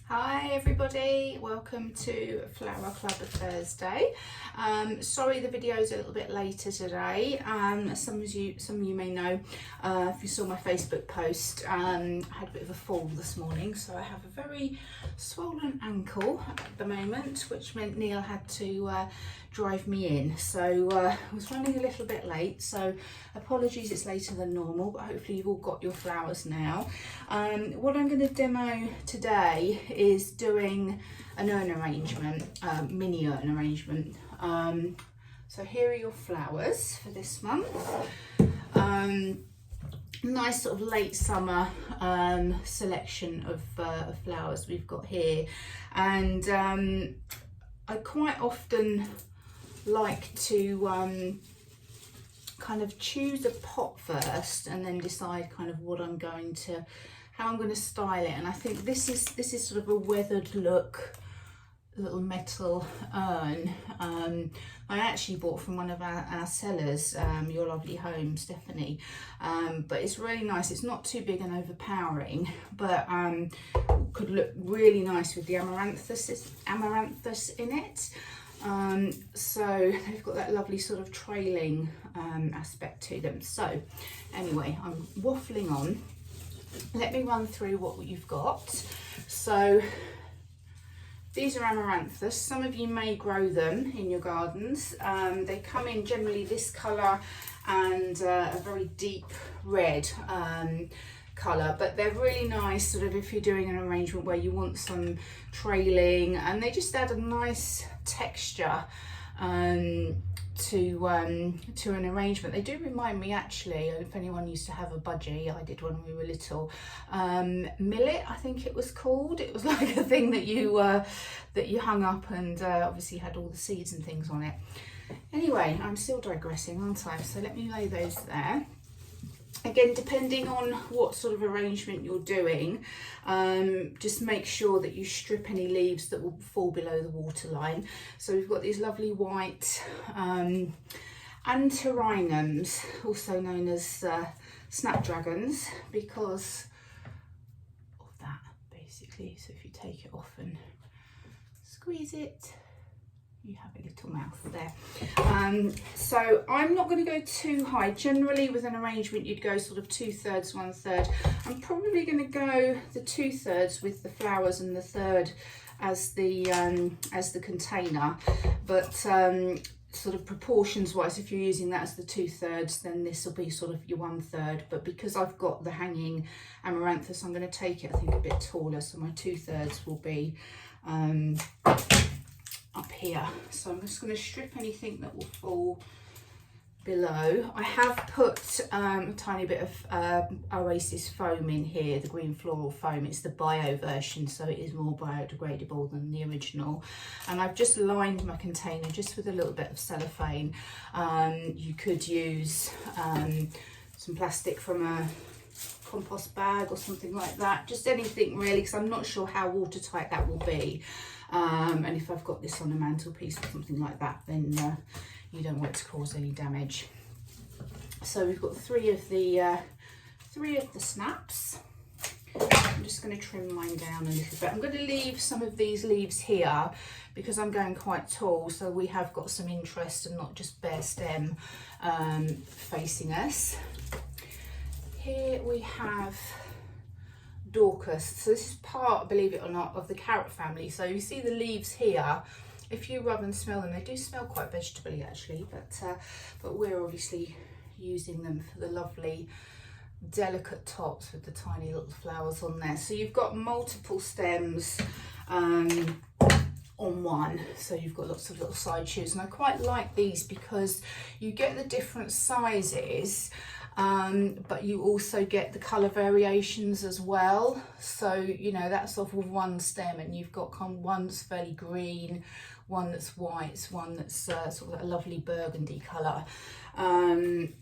Hi everybody, welcome to Flower Club of Thursday. Sorry the video is a little bit later today. Some of you may know, if you saw my Facebook post, I had a bit of a fall this morning, so I have a very swollen ankle at the moment, which meant Neil had to drive me in. So I was running a little bit late, so apologies it's later than normal, but hopefully you've all got your flowers now. What I'm going to demo today is doing an urn arrangement, mini urn arrangement. So here are your flowers for this month. Nice sort of late summer selection of flowers we've got here, and I quite often like to kind of choose a pot first and then decide kind of what I'm going to, how I'm going to style it. And I think this is sort of a weathered look little metal urn. I actually bought from one of our sellers, Your Lovely Home, Stephanie, but it's really nice. It's not too big and overpowering, but could look really nice with the amaranthus in it. So they've got that lovely sort of trailing aspect to them. So anyway, I'm waffling on. Let me run through what you've got. So these are amaranthus. Some of you may grow them in your gardens. They come in generally this colour and a very deep red colour, but they're really nice sort of if you're doing an arrangement where you want some trailing, and they just add a nice texture to an arrangement. They do remind me, actually, if anyone used to have a budgie, I did when we were little, millet I think it was called. It was like a thing that you hung up and obviously had all the seeds and things on it. Anyway, I'm still digressing, aren't I? So let me lay those there. Again, depending on what sort of arrangement you're doing, just make sure that you strip any leaves that will fall below the waterline. So we've got these lovely white antirrhinums, also known as snapdragons, because of that, basically. So if you take it off and squeeze it, you have a little mouth there. So I'm not going to go too high. Generally with an arrangement you'd go sort of 2/3, 1/3. I'm probably going to go the 2/3 with the flowers and the third as the container, but sort of proportions wise, if you're using that as the 2/3, then this will be sort of your 1/3. But because I've got the hanging amaranthus, I'm going to take it, I think, a bit taller, so my 2/3 will be up here. So I'm just going to strip anything that will fall below. I have put a tiny bit of Oasis foam in here, the green floral foam. It's the bio version, so it is more biodegradable than the original. And I've just lined my container just with a little bit of cellophane. You could use some plastic from a compost bag or something like that, just anything really, because I'm not sure how watertight that will be. And if I've got this on a mantelpiece or something like that, then you don't want it to cause any damage. So we've got three of the snaps. I'm just going to trim mine down a little bit. I'm going to leave some of these leaves here because I'm going quite tall, so we have got some interest and not just bare stem facing us. Here we have Dorcas. So this is part, believe it or not, of the carrot family. So you see the leaves here. If you rub and smell them, they do smell quite vegetably actually, but we're obviously using them for the lovely delicate tops with the tiny little flowers on there. So you've got multiple stems on one, so you've got lots of little side shoots, and I quite like these because you get the different sizes, but you also get the colour variations as well. So you know, that's off of one stem, and you've got one that's fairly green, one that's white, one that's sort of a lovely burgundy colour,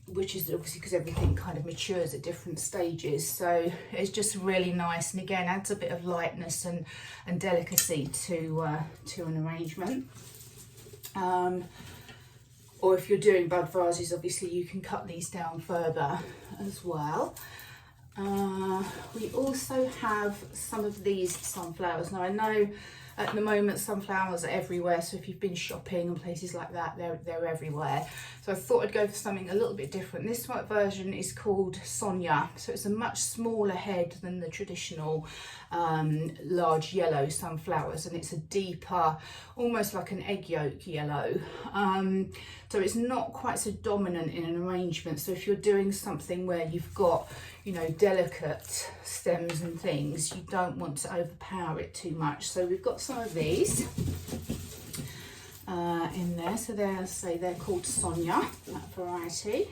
which is obviously because everything kind of matures at different stages. So it's just really nice, and again adds a bit of lightness and delicacy to an arrangement. Or if you're doing bud vases, obviously you can cut these down further as well. We also have some of these sunflowers. Now I know at the moment sunflowers are everywhere, so if you've been shopping and places like that, they're everywhere. So I thought I'd go for something a little bit different. This one version is called Sonia, so it's a much smaller head than the traditional large yellow sunflowers, and it's a deeper, almost like an egg yolk yellow. So it's not quite so dominant in an arrangement. So if you're doing something where you've got, you know, delicate stems and things, you don't want to overpower it too much. So we've got some of these in there. So they're called Sonia, that variety.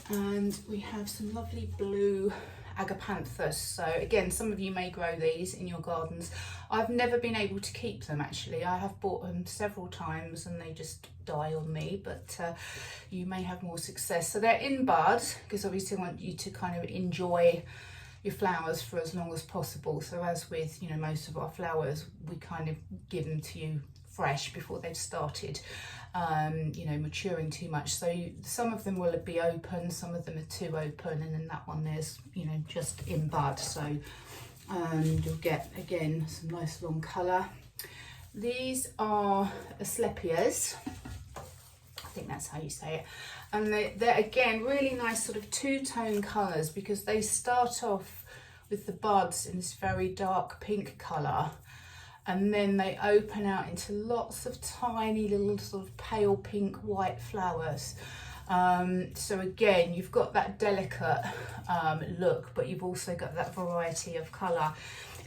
And we have some lovely blue agapanthus. So again, some of you may grow these in your gardens. I've never been able to keep them actually. I have bought them several times and they just die on me, but you may have more success. So they're in bud, because obviously I want you to kind of enjoy your flowers for as long as possible. So as with, you know, most of our flowers, we kind of give them to you fresh before they've started you know, maturing too much. So some of them will be open, some of them are too open, and then that one there's, you know, just in bud. So you'll get again some nice long colour. These are Asclepias, I think that's how you say it, and they're again really nice sort of two-tone colours, because they start off with the buds in this very dark pink colour, and then they open out into lots of tiny little sort of pale pink white flowers. So again, you've got that delicate look, but you've also got that variety of colour.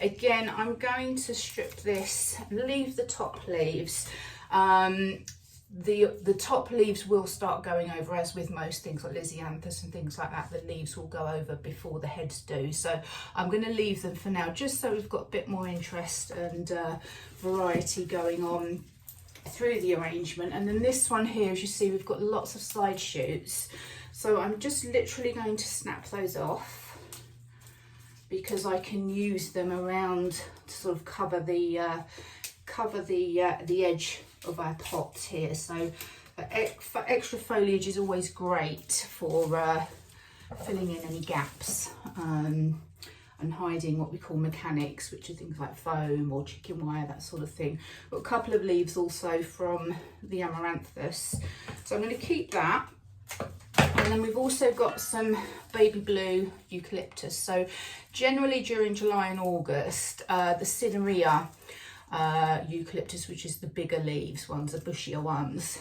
Again, I'm going to strip this and leave the top leaves. The top leaves will start going over, as with most things like Lisianthus and things like that. The leaves will go over before the heads do. So I'm going to leave them for now, just so we've got a bit more interest and variety going on through the arrangement. And then this one here, as you see, we've got lots of side shoots. So I'm just literally going to snap those off, because I can use them around to sort of cover the edge of our pots here. So extra foliage is always great for filling in any gaps and hiding what we call mechanics, which are things like foam or chicken wire, that sort of thing. Got a couple of leaves also from the Amaranthus, so I'm going to keep that. And then we've also got some baby blue eucalyptus. So generally during July and August, the Cineraria eucalyptus, which is the bigger leaves ones, the bushier ones,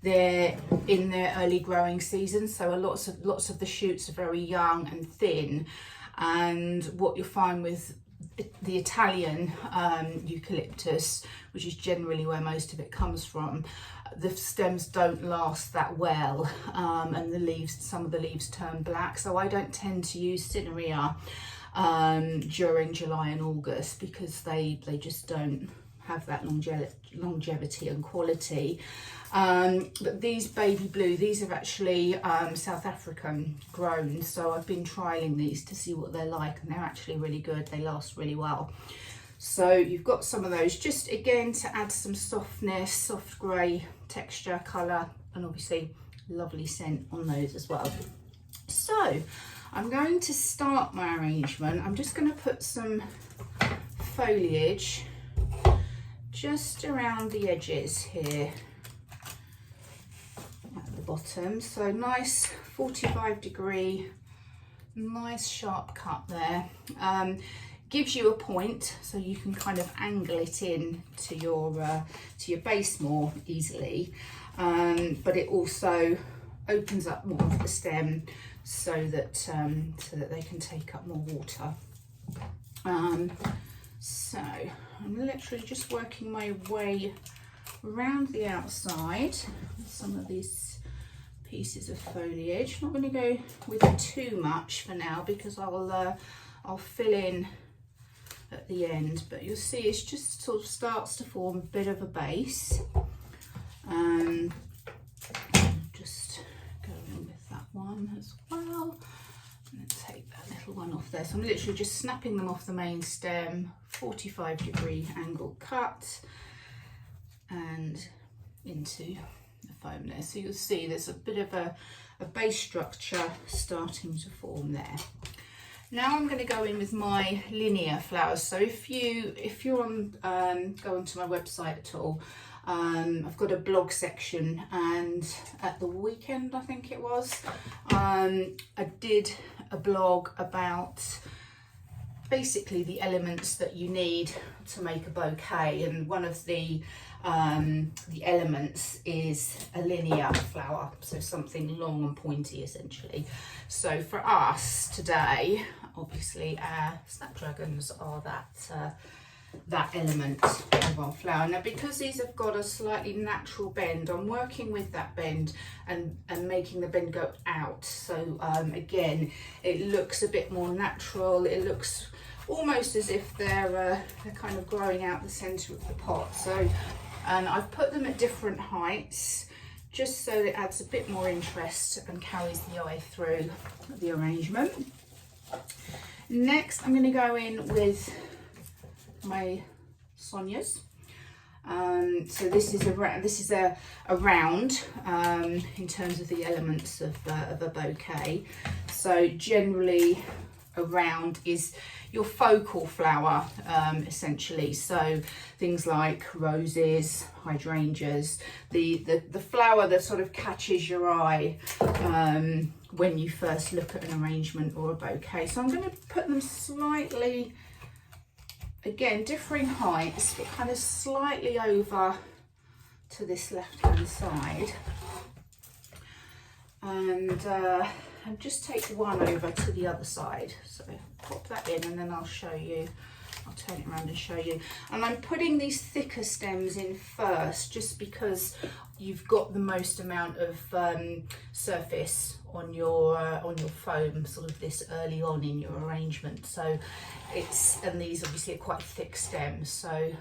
they're in their early growing season, so lots of the shoots are very young and thin. And what you'll find with the Italian eucalyptus, which is generally where most of it comes from, the stems don't last that well, and the leaves, some of the leaves turn black. So I don't tend to use Cineraria during July and August, because they just don't have that longevity and quality. But these baby blue, these are actually South African grown, so I've been trialing these to see what they're like, and they're actually really good. They last really well. So you've got some of those, just again to add some softness, soft grey texture, colour, and obviously lovely scent on those as well. So I'm going to start my arrangement. I'm just going to put some foliage just around the edges here at the bottom. So nice 45-degree, nice sharp cut there. Gives you a point, so you can kind of angle it in to your base more easily, but it also opens up more of the stem, so that they can take up more water. So I'm literally just working my way around the outside with some of these pieces of foliage. Not going to go with too much for now, because I'll fill in at the end, but you'll see it's just sort of starts to form a bit of a base. Just go in with that one as well, and then take that little one off there. So I'm literally just snapping them off the main stem, 45-degree angle cut, and into the foam there. So you'll see there's a bit of a a base structure starting to form there. Now I'm going to go in with my linear flowers. So if you're on go onto my website at all, I've got a blog section, and at the weekend I think it was, I did a blog about basically the elements that you need to make a bouquet, and one of the elements is a linear flower, so something long and pointy essentially. So for us today, obviously our snapdragons are that element of our flower. Now because these have got a slightly natural bend, I'm working with that bend and making the bend go out, so again it looks a bit more natural. It looks almost as if they're kind of growing out the centre of the pot. So, and I've put them at different heights just so that it adds a bit more interest and carries the eye through the arrangement. Next I'm going to go in with my Sonias. So this is a round in terms of the elements of a bouquet. So generally a round is your focal flower, essentially. So things like roses, hydrangeas, the flower that sort of catches your eye when you first look at an arrangement or a bouquet. So I'm going to put them slightly, again, differing heights, but kind of slightly over to this left-hand side. And just take one over to the other side. So pop that in, and then I'll show you. I'll turn it around and show you. And I'm putting these thicker stems in first, just because you've got the most amount of surface on your foam sort of this early on in your arrangement. So and these obviously are quite thick stems. So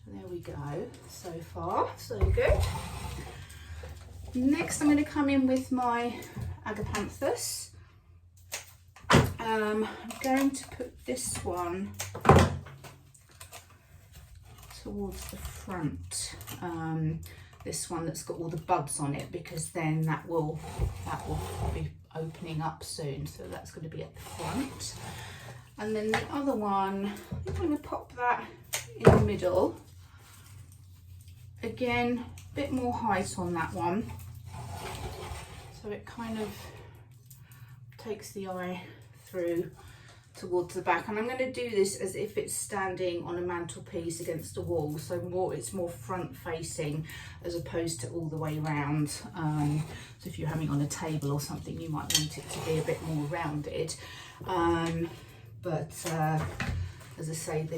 there we go. So far, so good. Next, I'm going to come in with my Agapanthus. I'm going to put this one towards the front. This one that's got all the buds on it, because then that will be opening up soon. So that's going to be at the front. And then the other one, I'm going to pop that in the middle. Again, a bit more height on that one, so it kind of takes the eye through towards the back. And I'm going to do this as if it's standing on a mantelpiece against a wall, so it's more front facing as opposed to all the way round. So if you're having on a table or something, you might want it to be a bit more rounded. As I say,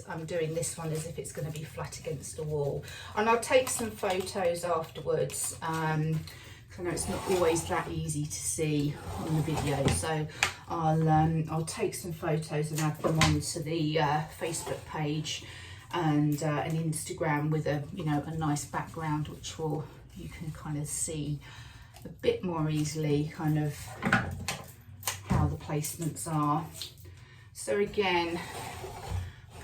I'm doing this one as if it's going to be flat against a wall. And I'll take some photos afterwards. I know it's not always that easy to see on the video, so I'll take some photos and add them onto the Facebook page and an Instagram with a nice background, which you can kind of see a bit more easily kind of how the placements are. So again,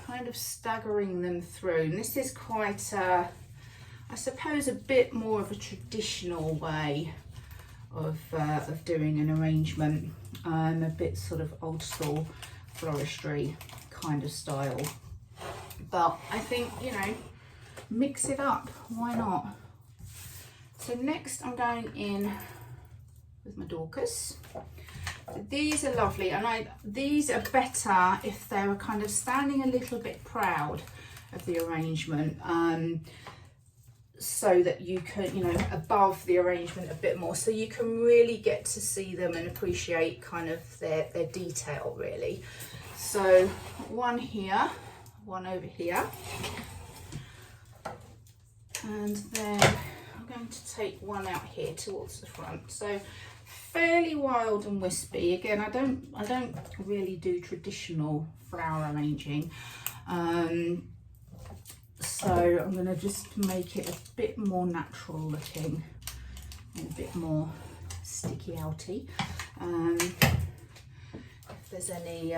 kind of staggering them through, and this is quite I suppose a bit more of a traditional way of doing an arrangement, a bit sort of old school floristry kind of style, but I think, mix it up, why not? So next I'm going in with my Dorcas. These are lovely, and these are better if they're kind of standing a little bit proud of the arrangement, so that you can, above the arrangement a bit more, so you can really get to see them and appreciate kind of their detail really. So one here, one over here, and then I'm going to take one out here towards the front. So fairly wild and wispy. Again, I don't really do traditional flower arranging, so I'm going to just make it a bit more natural looking and a bit more sticky outy. If there's any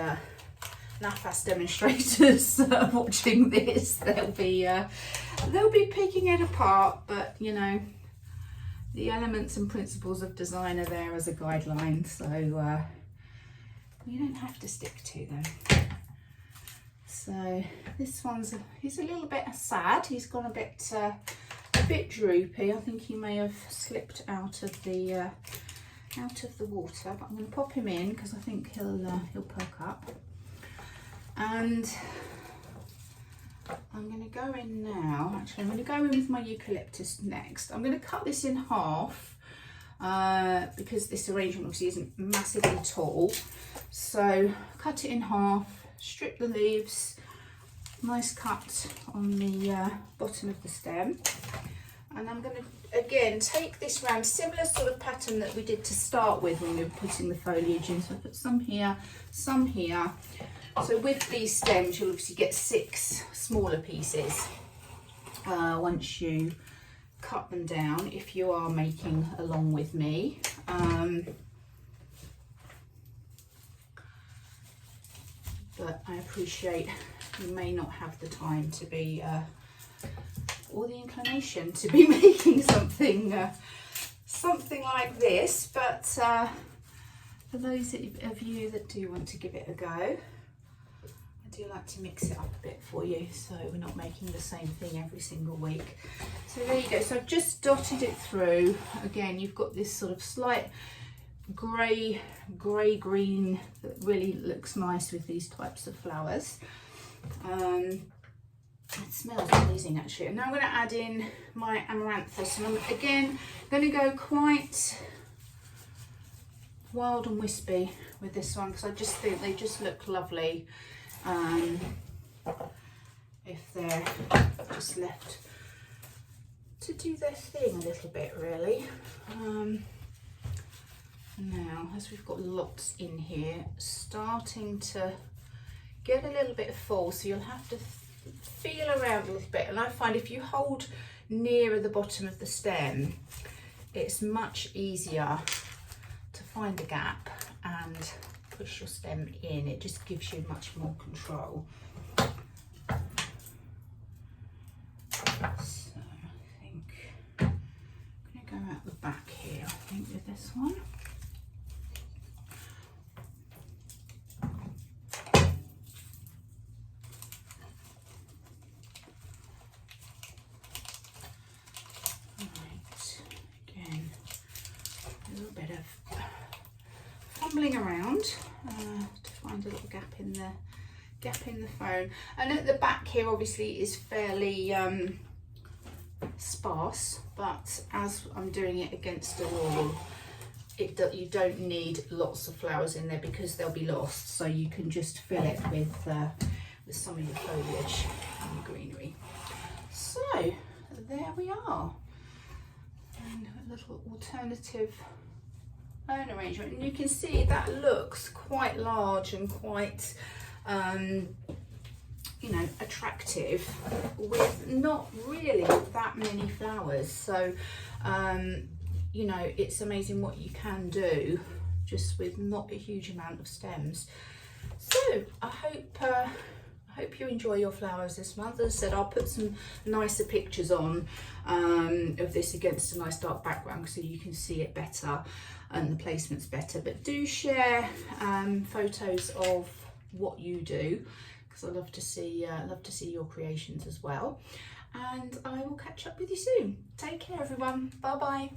NAFAS demonstrators watching this, they'll be picking it apart, but the elements and principles of design are there as a guideline, so you don't have to stick to them. So this he's a little bit sad. He's gone a bit droopy. I think he may have slipped out of the water, but I'm going to pop him in because I think he'll perk up. And I'm going to go in now. Actually, I'm going to go in with my eucalyptus next. I'm going to cut this in half because this arrangement obviously isn't massively tall. So cut it in half, strip the leaves, nice cut on the bottom of the stem. And I'm going to, again, take this round, similar sort of pattern that we did to start with when we were putting the foliage in. So I put some here, some here. So with these stems, you'll obviously get 6 smaller pieces once you cut them down, if you are making along with me. But I appreciate you may not have the time to be, or the inclination to be making something like this. But for those of you that do want to give it a go, I do like to mix it up a bit for you, so we're not making the same thing every single week. So there you go. So I've just dotted it through. Again, you've got this sort of slight grey green that really looks nice with these types of flowers. It smells amazing actually. And now I'm going to add in my amaranthus, and I'm again going to go quite wild and wispy with this one because I just think they just look lovely if they're just left to do their thing a little bit, really. Now, as we've got lots in here, starting to get a little bit full, so you'll have to feel around a little bit. And I find if you hold nearer the bottom of the stem, it's much easier to find a gap and push your stem in. It just gives you much more control. So I think I'm going to go out the back here, I think, with this one. Around to find a little gap in the phone, and at the back here obviously is fairly sparse, but as I'm doing it against a wall, you don't need lots of flowers in there because they'll be lost, so you can just fill it with some of the foliage and the greenery. So there we are, and a little alternative urn arrangement, and you can see that looks quite large and quite you know, attractive with not really that many flowers. So you know, it's amazing what you can do just with not a huge amount of stems. So I hope you enjoy your flowers this month. As I said, I'll put some nicer pictures on of this against a nice dark background so you can see it better and the placement's better. But do share photos of what you do, because I love to see your creations as well. And I will catch up with you soon. Take care, everyone. Bye bye.